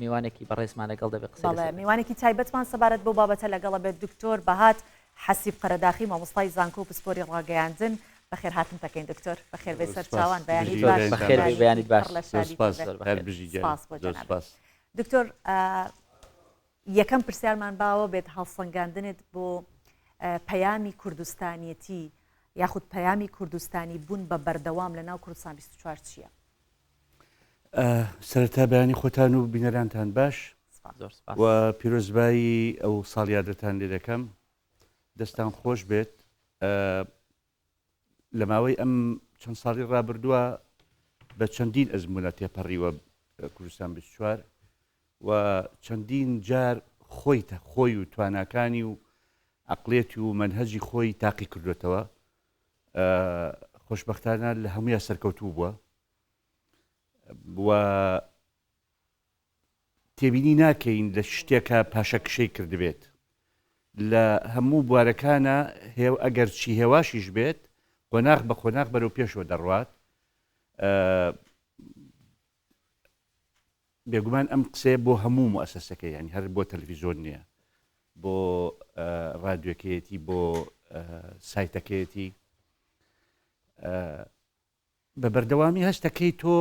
میوانێکی بەڕێزمان لەگەڵ دەبێت قسە بەڵێ میوانێکی تایبەتمان سەبارەت بۆ بابەتە لەگەڵە بێت دکتۆر بەهات حەسیب قەرەداخی مامۆستای زانکۆ و پسپۆری ڕاگەیاندن بەخێر هاتن تەکەین دکتۆر بەخێر بێ سەر چاوان بەیانی باش بەخێر بەیانیت باش دکتۆر یەکەم پرسیارمان باوە بێت هەڵسەنگاندنت بۆ پەیامی کوردستانیەتی یاخود پەیامی کوردستانی بوون بە بەردەوام لە ناو کوردستان 24 چییە؟ سەرەتا بەیانی خۆتان و بینەرانتان باش و پیرۆزبایی ئەو ساڵیادەتان لێ دەکەم دەستان خۆش بێت لە ماوەی ئەم چەند ساڵی ڕابردووە بە چەندین ئەزمونە تێپەڕیوە کوردستان 24 و چەندین جار خۆی و تواناکانی و عقلێتی و منهەجی خۆی تاقی کردوێتەوە خۆشبەختانە لە هەموویە سەرکەوتوو بووە و تێبینی ناکەین لە شتێکە پاشەکشەی کردبێت لە هەموو بوارەکانە ئەگەر چی هێواشیش بێت قۆناغ بە قۆناغ بەرەو پێشەوە دەڕوات بێگومان ئەم قسەیە بۆ هەموو موئەسەسەکە یعنی هەر بۆ تەلەڤیزۆن نییە بۆ ڕادیۆکەیەتی بۆ سایتەکەیەتی بە بەردەوامی هەستەکەی تۆ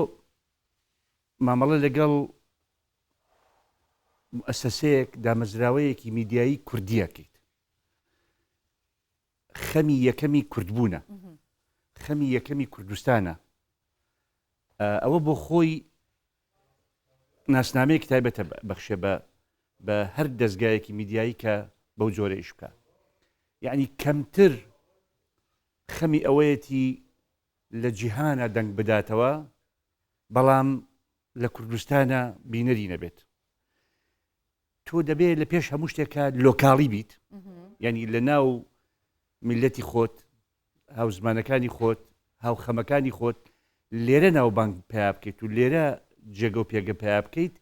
مامەڵە لەگەڵ مؤسسەیەک دامەزراوەیەکی میدیایی کوردیەکەیت خەمی یەکەمی کوردبوونە خەمی یەکەمی کوردستانە ئەوە بۆ خۆی ناسنامەیەکی تایبەتە بەخشێ بە هەر دەستگایەکی میدیایی کە بەو جۆرەیش بکە یعنی کەمتر خەمی ئەوەیەتی لە جیهانە دەنگ بداتەوە بەڵام لە کوردستانە بینەری نەبێت تۆ دەبێت لە پێش هەموو شتێکە لۆکاڵی بیت یعنی لە ناو میلەتی خۆت هاوزمانەکانی خۆت هاوخەمەکانی خۆت لێرە ناوبانگ پیا بکەیت و لێرە جێگە و پێگە پیا بکەیت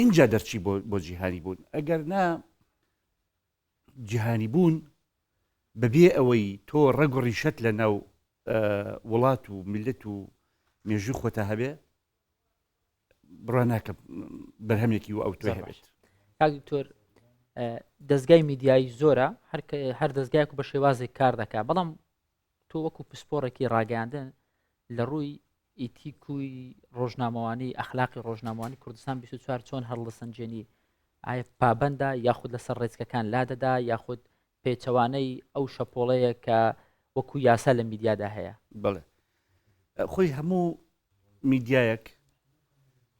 اینجا دەرچی بۆ جیهانی بوون ئەگەر نا جیهانی بوون بەبێ ئەوەی تۆ ڕێگ و ڕیشەت لە ناو وڵات و میلەت و مێژوو خۆتە هەبێ بڕوا ناکە بەرهەمێکی و ئەو توێ هەبێت دکتۆر دەستگای میدیایی زۆرە هەر دەستگایك بە شێوازێک کار دەکات بەڵام تۆ وەکو پسپۆڕێکی ڕاگەاندن لە ڕووی ئیتیکوی ڕۆژنامەوانی ئەخلاقی ڕۆژنامەوانی کوردستان 24 چۆن هەڵدەسەنجێنی ئایا پابەندە یاخود لەسەر ڕێچکەکان لادەدا یاخود پێچەوانەی ئەو شەپۆڵەیە کە وەکو یاسا لە میدیادا هەیە بڵێ خۆی هەموو میدیایەک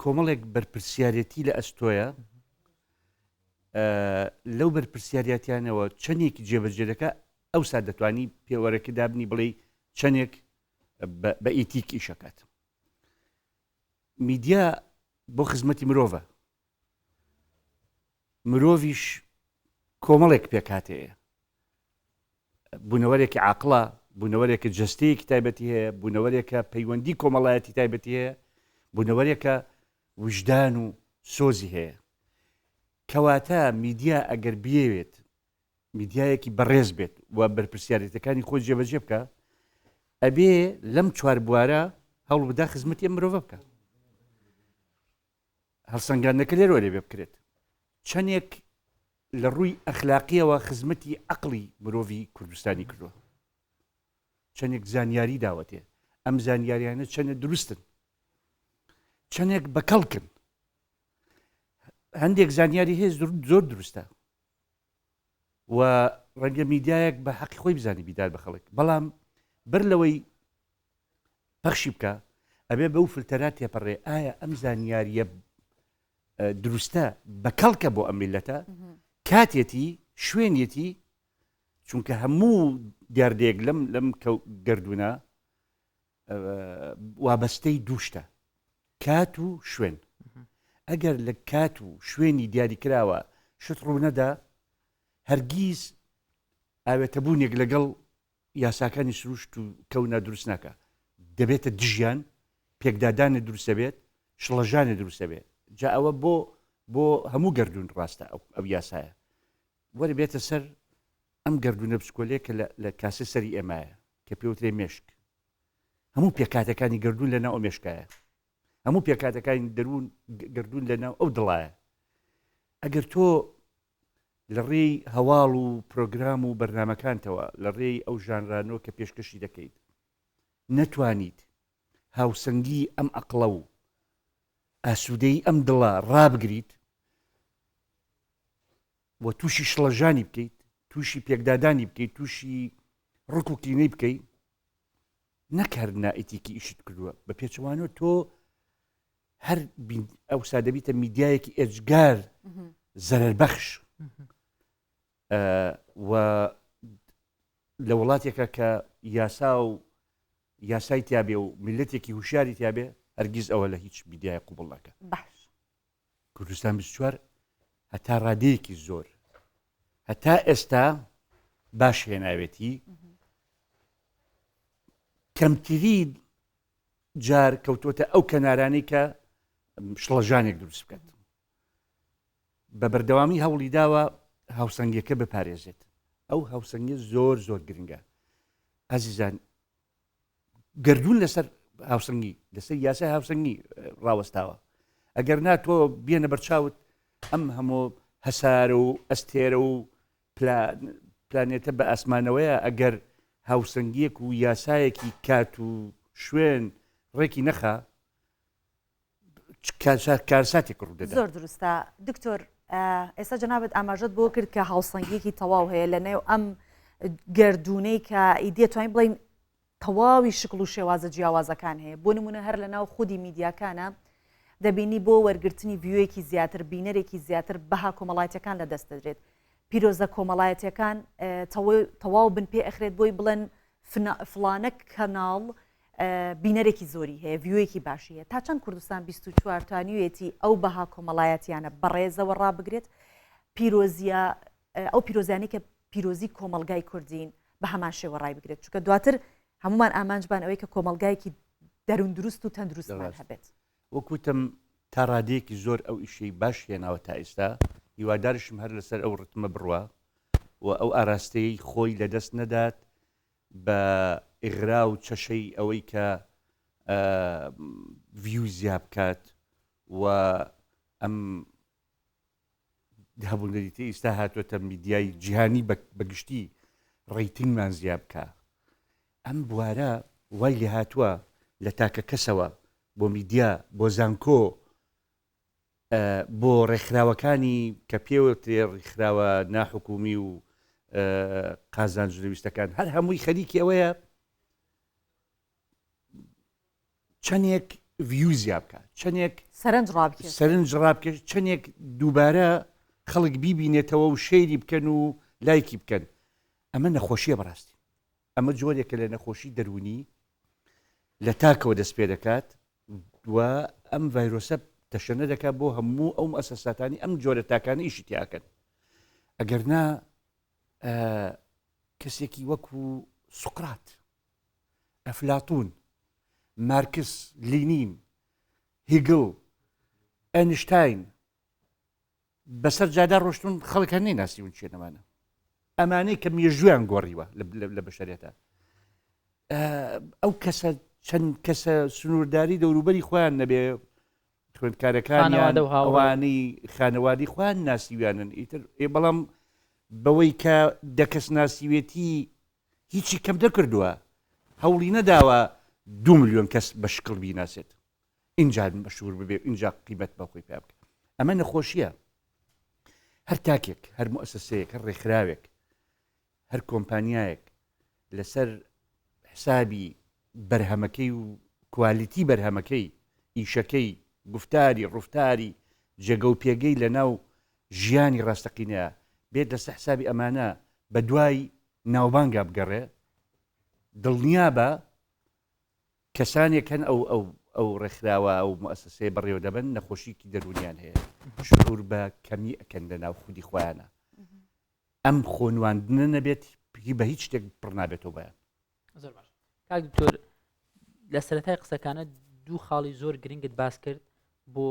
کۆمەڵێک بەرپرسیارەتی لە ئەستۆیە لەو بەرپرسیارەتیانەوە چەندێکی جێبەجێ ئەوسا دەتوانی پێوەرەکە دابنی بڵێ چەندێک بە ئیتیک ئیشەکات میدیا بۆ خزمەتی مرۆڤە مرۆڤیش کۆمەڵێک پێکاتەیە بوونەوەرێکی عاقڵە بوونەوەرێکە جەستەیەکی تایبەتی هەیە بوونەوەرێکە پەیوەندی کۆمەڵایەتی تایبەتی هەیە بوونەوەرێکە وجدان و سۆزی هەیە کەواتە میدیا ئەگەر بێوێت میدیایەکی بەڕێز بێت و بەرپرسیارەتەکانی خۆی جێبەجێ بکە ئەبێ لەم چوار بوارە هەوڵ بدا خزمەتی مرۆڤ بکە هەڵسەنگاندنەکە لێرەوە لێ بێ بکرێت چەندێک لە ڕووی ئەخلاقیەوە خزمەتی عەقڵی مرۆڤی کوردستانی کردووە چەندێک زانیاری داوەتێ ئەم زانیاریانە چەندە دروستن چەندێک بەکەڵکن هەندێک زانیاری هەیە زۆر دروستە و ڕەنگە میدیایەک بە حەقی خۆی بزانی بیدار بە خەڵک بەڵام بەر لەوەی پەخشی بکە ئەبێ بەو فلتەرات تێپەڕێ ئایا ئەم زانیاریە دروستە بەکەڵکە بۆ ئەم میلەتە کاتێتی شوێنێتی چونکە هەموو دیاردەیەک لەم گردونە وابەستەی دووشتە کات و شوێن ئەگەر لە کات و شوێنی دیاریکراوە شت ڕوونەدا هەرگیز ئاوێتەبوونێک لەگەڵ یاساکانی سروشت و کەونا دروست ناکە دەبێتە دژیان پێکدادانە دروستە بێت شڵەژانە دروستە بێت جا ئەوە بۆ هەموو گردون ڕاستە ئەو یاسایە وەرە بێتە سەر ئەم گردونە بچکۆلەیە کە لە کاسە سەری ئێمایە کە پێوترێ مێشک هەموو پێکاتەکانی گردون لەناو ئەو مێشکایە هەموو پێکاتەکانی دەروون گردون لەناو ئەو دڵایە ئەگەر تۆ لە ڕێی هەواڵ و پرۆگرام و بەرنمەکانتەوە لە ڕێی ئەو ژانرانەوە کە پێشکەشی دەکەیت نەتوانیت هاوسەنگی ئەم ئەقڵە و ئاسوودەی ئەم دڵە ڕابگریت و تووشی شڵەژانی بکەیت تووشی پێکدادانی بکەیت تووشی ڕک و کینەی بکەیت نەکار نائیتیکی ئیشت کردووە بە پێچەوانەوە تۆ هەر ئەو سادەبیتە میدیایەکی ئێجگار زەرەربەخش و لە وڵاتێکە کە یاسا و یاسای تیابێ و میلەتێکی هوشیاری تیابێ هەرگیز ئەوە لە هیچ میدیای قوبڵ ناکە. باش کوردستان 24 هەتا ڕادەیەکی زۆر هەتا ئێستا باش هێناوێتی کەمترین جار کەوتۆتە ئەو کەنارانەی کە شڵەژانێک دروست بکات بە بەردەوامی هەوڵی داوە هاوسەنگیەکە بپارێزێت ئەو هاوسەنگی زۆر زۆر گرنگە ئازیزان گردوون لەسەر هاوسەنگی لەسەر یاسای هاوسەنگی ڕاوەستاوە ئەگەر ناتۆ بێنە بەرچاوت ئەم هەموو هەسارە و ئەستێرە و پلانێتە بە ئاسمانەوەیە ئەگەر هاوسەنگیەک و یاسایەکی کات و شوێن ڕێکی نەخا کارساتێک ڕوودەدا. زۆر دروستە دکتۆر ئێستا جەنابەت ئاماژەت بۆ کرد کە هاوسەنگیەکی تەواو هەیە لە نێو ئەم گردونەی کە ئیدێ توانین بڵین تەواوی شکل و شێوازە جیاوازەکان هەیە بۆ نمونە هەر لە ناو خودی میدیاکانە دەبینی بۆ وەرگرتنی ڤیوەیەکی زیاتر بینەرێکی زیاتر بەها کۆمەڵایەتەکان لە دەست دەدرێت پیرۆزە کۆمەڵایەتەکان تەواو بن پێ ئەخرێت بۆی بڵێن فلانە کەناڵ بینەرێکی زۆری هەیە ڤیوەیەکی باشی هەیە تا چەند کوردستان 24 توانیوێتی ئەو بەها کۆمەڵایەتیانە بەڕێزەوە ڕابگرێت پیرۆزیە ئەو پیرۆزیانی کە پیرۆزی کۆمەلگای کوردین بە هەمان شێوە ڕای بگرێت چونکە دواتر هەمومان ئامانجبان ئەوەی کە کۆمەلگایەکی دەروون دروست و تەندروستمان هەبێت وەکوتم تا ڕادەیەکی زۆر ئەو ئیشەی باش هێناوە تا ئێستا هیوادارشم هەر لەسەر ئەو ڕتمە بڕوە و ئەو ئاراستەی خۆی لەدەست نەدات بە ئیغرا و چەشەی ئەوەی کە ڤیو زیاب بکات و ئەم هەبوونەریتی ئێستا هاتوۆتە میدیای جیهانی بەگشتی ڕیتینگمان زیاب بکە ئەم بوارە وای لێ هاتووە لە تاکە کەسەوە بۆ میدیا بۆ زانکۆ بۆ ڕێکخراوەکانی کە پێوەتێ ڕێکخراوە ناحکومی و قازان ژنەویستەکان هەر هەمووی خەریکی ئەوەیە چەندێک ڤیو زیاب بکە چەندێک سەرنج ڕابکە چەندێک دووبارە خەڵک بیبینێتەوە و شەیری بکەن و لایکی بکەن ئەمە نەخۆشیە بەڕاستی ئەمە جۆرێکە لە نەخۆشی دەرونی لە تاکەوە دەست پێ دەکات و ئەم ڤایرۆسە تەشەنە دەکات بۆ هەموو ئەو مؤسساتانی ئەم جۆرە تاکانە ئیشی تیاکەن ئەگەر نا کەسێکی وەکو سوقرات ئەفلاتون مارکس لینین هیگل ئەینشتاین بەسەر جادا ڕۆشتون خەڵک هەر نەیناسیون چێ نەمانە ئەمانەی کە مێژویان گۆڕیوە لە بەشەریەتە ئەو کەسە چەند کەسە سنوورداری دەوروبەری خۆیان نەبێ خوێندکارەکانیان ئەوانەی خانەوادی خۆیان ناسیویانن ئیتر بەڵام بەوەی کە دەکەس ناسیوێتی هیچی کەم دەکردووە هەوڵی نەداوە 2 ملیۆن کەس بە شکڵ بیناسێت اینجا مەشهور ببێ اینجا قیمەت بەخۆی پێ بکە ئەمە نەخۆشیە هەر تاکێک هەر مؤسسەیەک هەر ڕێکخراوێک هەر کۆمپانیایەک لەسەر حسابی بەرهەمەکەی و کوالیتی بەرهەمەکەی ئیشەکەی گفتاری ڕوفتاری جێگە و پێگەی لە ناو ژیانی ڕاستەقینەیە بێت لەسەر حسابی ئەمانە بە دوای ناوبانگا بگەڕێ دڵنیا بە کەسانێک هەن ئەو ڕێکخراوە ئەو مؤسسەیە بەڕێوە دەبن نەخۆشیکی دەرونیان هەیە شعور بە کەمی ئەکەن لە ناو خودی خۆیانە ئەم خۆنواندنە نەبێت بە هیچ شتێک پڕ نابێتەوە بەیان. زۆر باش کاک دکتۆر لە سەرەتای قسەکانە دوو خاڵی زۆر گرنگت باس کرد بۆ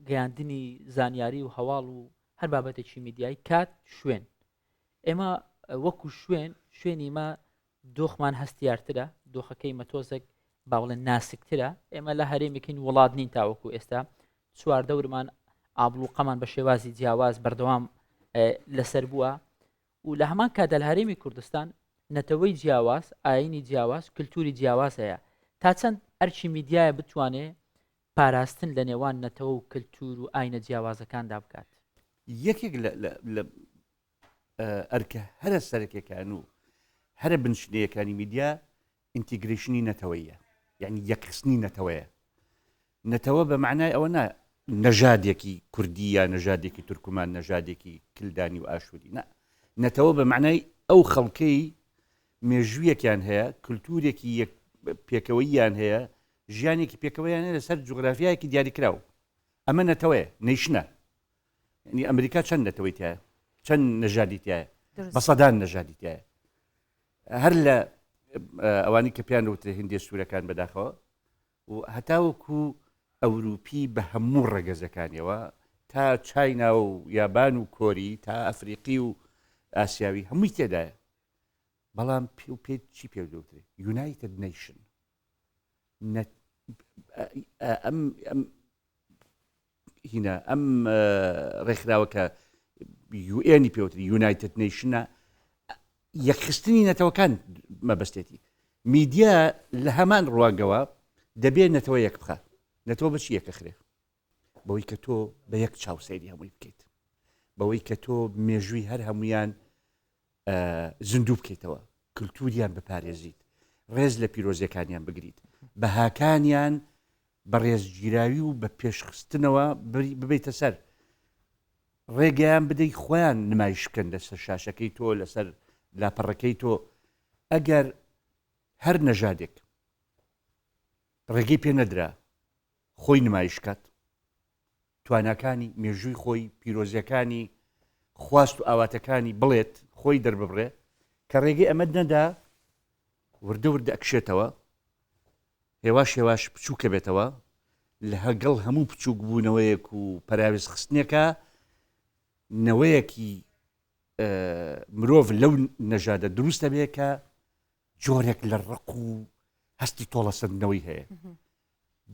گەیاندنی زانیاری و هەواڵ و هەر بابەتێکی میدیایی کات شوێن ئێمە وەکو شوێنی مە دۆخمان هەستیارترە دۆخەکەی مەتۆزێک باوڵێن ناسکترە ئێمە لە هەرێمێکین وڵات نین تاوەکو ئێستا چواردەورمان ئابڵوقەمان بە شێوازی جیاواز بەردەوام لەسەر بووە و لە هەمان کاتدا لە هەرێمی کوردستان نەتەوەی جیاواز، ئاینی جیاواز، کللتوری جیاواز هەیە تا چەند ئەرچی میدیایە بتوانێت پاراستن لە نێوان نەتەوە و کللتور و ئاینە جیاوازەکاندا بکات. یەکێک لە ئەرکە هەرە سەرەکیەکان و هەرە بنشینەیەکانی میدیا ئینتیگریشنی نەتەوەیە، یعنی یەکخستنی نەتەوەیە. نەتەوە بە معنای ئەوە نا نەژادێکی کوردی یا نەژادێکی تورکمان، نەژادێکی کلدانی و ئاشووری، نەتەوە بە معنای ئەو خەڵکەی مێژوویەکیان هەیە، کللتورێکی پێکەوەییان هەیە، ژیانێکی پێکەوەیان هەیە لەسەر جوغرافیایەکی دیاریکراوە. ئەمە نەتەوەیە، نەیشنە. ینی ئەمریکا چەند نەتەوەی تایە، چەند نەژادی تایە، بە سەدان نەژادی تایە. هەر لە ئەوانی کە پیان وترێ هندێ سوورەکان بەداخەوە و هەتاوەکو ئەوروپی بە هەموو ڕێگەزەکانیەوە تا چاینا و یابان و کۆری تا ئەفریقی و ئاسیاوی هەمووی تێدایە. بەڵام پێ چی پێ دەوترێ؟ یونایتد نیشن. هینە ئەم ڕێکخراوە کە UN پێوتری یونایتد نیشنە یەکخستنی نەتەوەکان مەبەستێتی. میدیا لە هەمان ڕوانگەوە دەبێت نەتەوە یەک بخە. نەتەوە بەچی یەکەخرێ؟ بەوەی کە تۆ بە یەک چاوسەیری هەمووی بکەیت، بەوەی کە تۆ مێژووی هەر هەمویان زیندوو بکەیتەوە، کللتوریان بپارێزیت، ڕێز لە پیرۆزیەکانیان بگریت، بەهاکانیان بە ڕێزگیراوی و بە پێشخستنەوە ببیتە سەر، ڕێگەیان بدەی خۆیان نمایش بکەن لەسەر شاشەکەی تۆ، لەسەر لاپەڕەکەی تۆ. ئەگەر هەر نەژادێک ڕێگەی پێ نەدرا خۆی نمایشکات، تواناکانی مێژووی خۆی، پیرۆزیەکانی خواست و ئاواتەکانی بڵێت، خۆی دەرببڕێ، کە ڕێگەی ئەمە نەدا وردە وردە ئەکشێتەوە، هێواش هێواش بچووکە بێتەوە، لە هەگەڵ هەموو بچووک بوونەوەیەک و پەراویز خستنێکە نەوەیەکی مرۆڤ لەو نەژادە دروستە بێ کە جۆرێک لە ڕق و هەستی تۆڵەسەندنەوەی هەیە.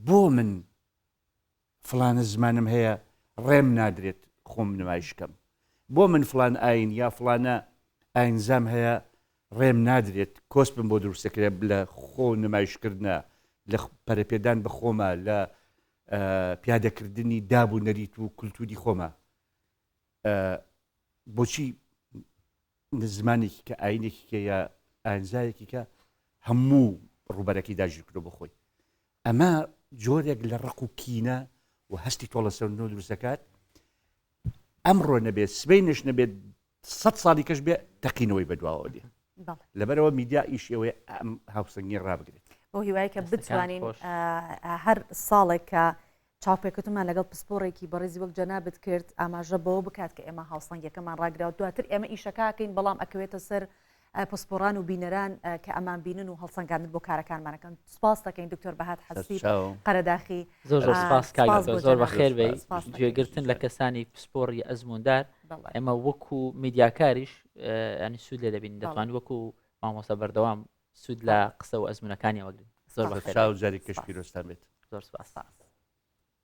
بۆ من فلانە زمانم هەیە ڕێم نادرێت خۆم نمایشکەم، بۆ من فلان ئاین یا فلانە ئاینزام هەیە ڕێم نادرێت کۆست بم بۆ دروستەکرێت لە خۆ نمایشکردنە، لە پەرەپێدان بە خۆمە، لە پیادەکردنی داب و نەریت و کولتوری خۆمە. بۆچی زمانێکی کە ئاینێکی کە یا ئاینزایەکی کە هەموو ڕوبەرەکەی داژیر کردو بۆ خۆی؟ ئەمە جۆرێک لە ڕق و کینە و هەستی تۆڵەسەندنەوە دروستەکات. ئەمڕۆ نەبێت سبەینش نەبێت 100 ساڵی کەش بێ تەقینەوەی بەدواوە دێ. لەبەرەوە میدیا ئیشەوەی ئەم هاوسەنگی ڕابگرێت بۆ هیوایە کە بتوانین هەر ساڵێک کە چاوپێکەوتمان لەگەڵ پسپۆڕێکی بەڕێزی وەک جەنابەت کرد ئاماژە بەوە بکات کە ئێمە هاوسەنگیەکەمان ڕاگراوە، دواتر ئێمە ئیشەکەکەین بەڵام ئەکەوێتە سەر پسپۆڕان و بینەران کە ئەمان بینن و هەڵسەنگاندن بۆ کارەکانمانەکەن. سپاس دەکەین دکتۆر بەهات حەسیب قەرەداخی. زۆر سپاس کاگە، زۆر بەخێر بێ گوێگرتن لە کەسانی پسپۆڕی ئەزموندار. ئێمە وەکو میدیاکاریش ینی سوود لێ دەبین، دەتوانین وەکو مامۆستا بەردەوام سوود لە قسە و ئەزمونەکانی وەگرین. زۆر بەخێر، جاری کەش پیرۆستان بێت. زۆر سپاس.